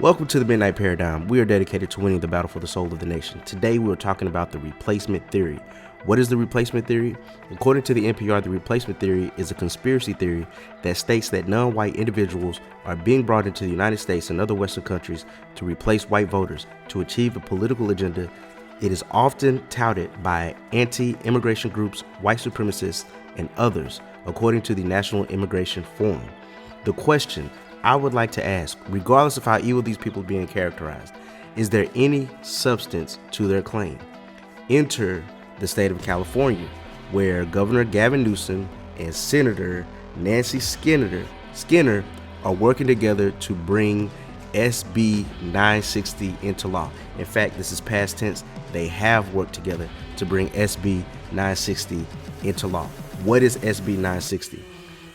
Welcome to the Midnight Paradigm. We are dedicated to winning the battle for the soul of the nation. Today we are talking about the replacement theory. What is the replacement theory? According to the NPR, the replacement theory is a conspiracy theory that states that non-white individuals are being brought into the United States and other Western countries to replace white voters to achieve a political agenda. It is often touted by anti-immigration groups, white supremacists, and others, according to the National Immigration Forum. The question I would like to ask, regardless of how evil these people are being characterized, is there any substance to their claim? Enter the state of California, where Governor Gavin Newsom and Senator Nancy Skinner are working together to bring SB 960 into law. In fact, this is past tense. They have worked together to bring SB 960 into law. What is SB 960?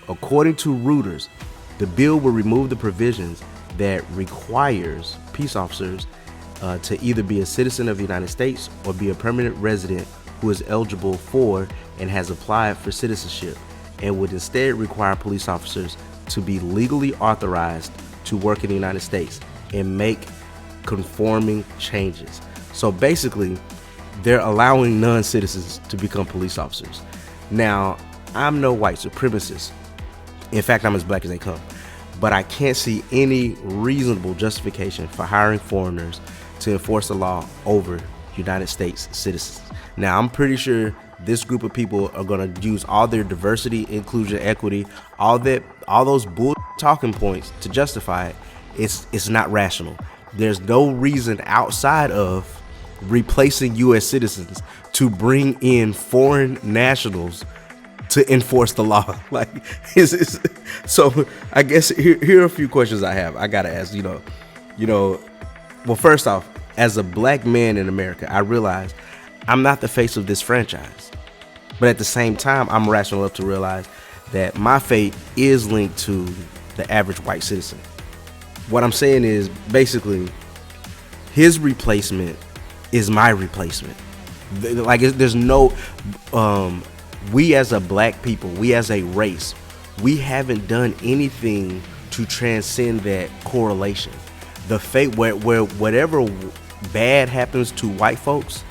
According to Reuters, the bill will remove the provisions that requires peace officers to either be a citizen of the United States or be a permanent resident who is eligible for and has applied for citizenship, and would instead require police officers to be legally authorized to work in the United States and make conforming changes. So basically, they're allowing non-citizens to become police officers. Now, I'm no white supremacist. In fact, I'm as black as they come. But I can't see any reasonable justification for hiring foreigners to enforce the law over United States citizens. Now, I'm pretty sure this group of people are going to use all their diversity, inclusion, equity, all those bull talking points to justify it. It's not rational. There's no reason outside of replacing U.S. citizens to bring in foreign nationals to enforce the law. So I guess here are a few questions I have. I gotta ask. Well, first off, as a black man in America, I realize I'm not the face of this franchise, but at the same time, I'm rational enough to realize that my fate is linked to the average white citizen. What I'm saying is basically his replacement is my replacement. There's no we as a black people, we as a race, we haven't done anything to transcend that correlation. The fate where whatever bad happens to white folks,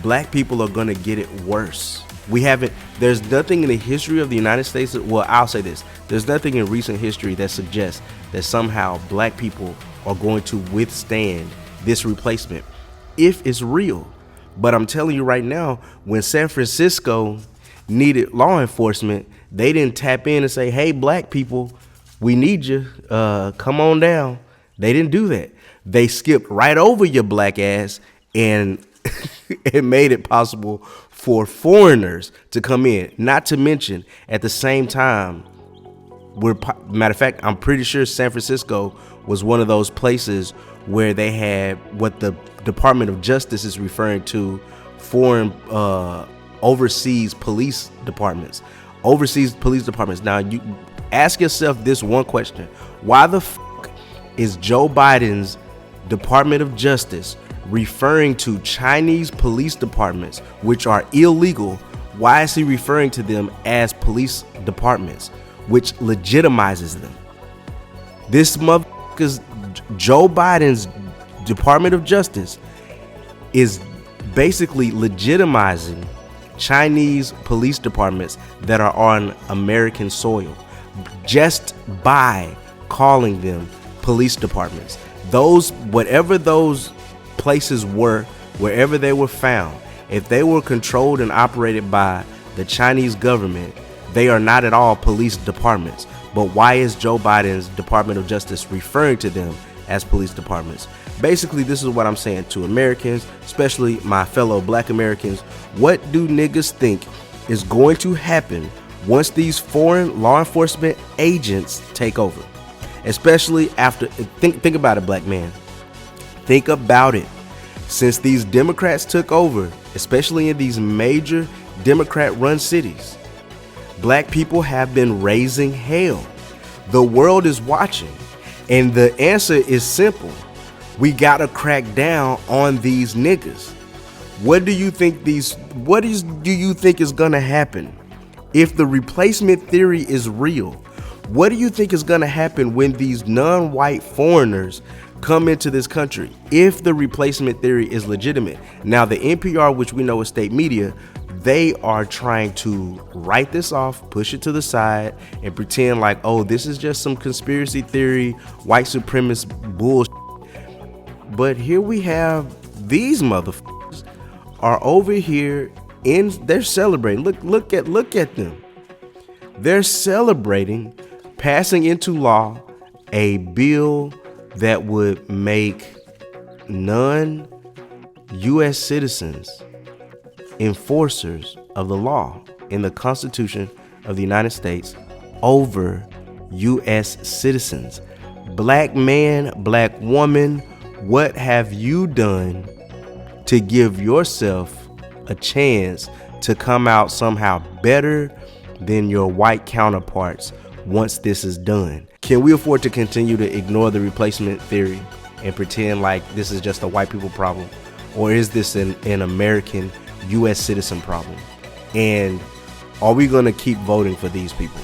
black people are gonna get it worse. There's nothing in the history of the United States, well, I'll say this, there's nothing in recent history that suggests that somehow black people are going to withstand this replacement if it's real. But I'm telling you right now, when San Francisco needed law enforcement, they didn't tap in and say, hey, black people, we need you, come on down. They didn't do that. They skipped right over your black ass, and it made it possible for foreigners to come in. Not to mention, at the same time, matter of fact, I'm pretty sure San Francisco was one of those places where they had what the Department of Justice is referring to, foreign overseas police departments. Now, you ask yourself this one question: why the fuck is Joe Biden's Department of Justice referring to Chinese police departments, which are illegal? Why is he referring to them as police departments, which legitimizes them? This motherfucker's Joe Biden's Department of Justice is basically legitimizing Chinese police departments that are on American soil just by calling them police departments. Whatever those places were, wherever they were found, if they were controlled and operated by the Chinese government, they are not at all police departments. But why is Joe Biden's Department of Justice referring to them as police departments? Basically, this is what I'm saying to Americans, especially my fellow black Americans. What do niggas think is going to happen once these foreign law enforcement agents take over? Especially after, think about it, black man. Think about it. Since these Democrats took over, especially in these major Democrat-run cities, black people have been raising hell. The world is watching, and the answer is simple. We gotta crack down on these niggas. What do you think is gonna happen if the replacement theory is real? What do you think is going to happen when these non-white foreigners come into this country if the replacement theory is legitimate? Now, the NPR, which we know is state media, they are trying to write this off, push it to the side, and pretend like, oh, this is just some conspiracy theory, white supremacist bullshit. But here we have these motherfuckers are over here they're celebrating. Look at them. They're celebrating passing into law a bill that would make non-U.S. citizens enforcers of the law in the Constitution of the United States over U.S. citizens. Black man, black woman, what have you done to give yourself a chance to come out somehow better than your white counterparts once this is done? Can we afford to continue to ignore the replacement theory and pretend like this is just a white people problem? Or is this an American U.S. citizen problem? And are we going to keep voting for these people?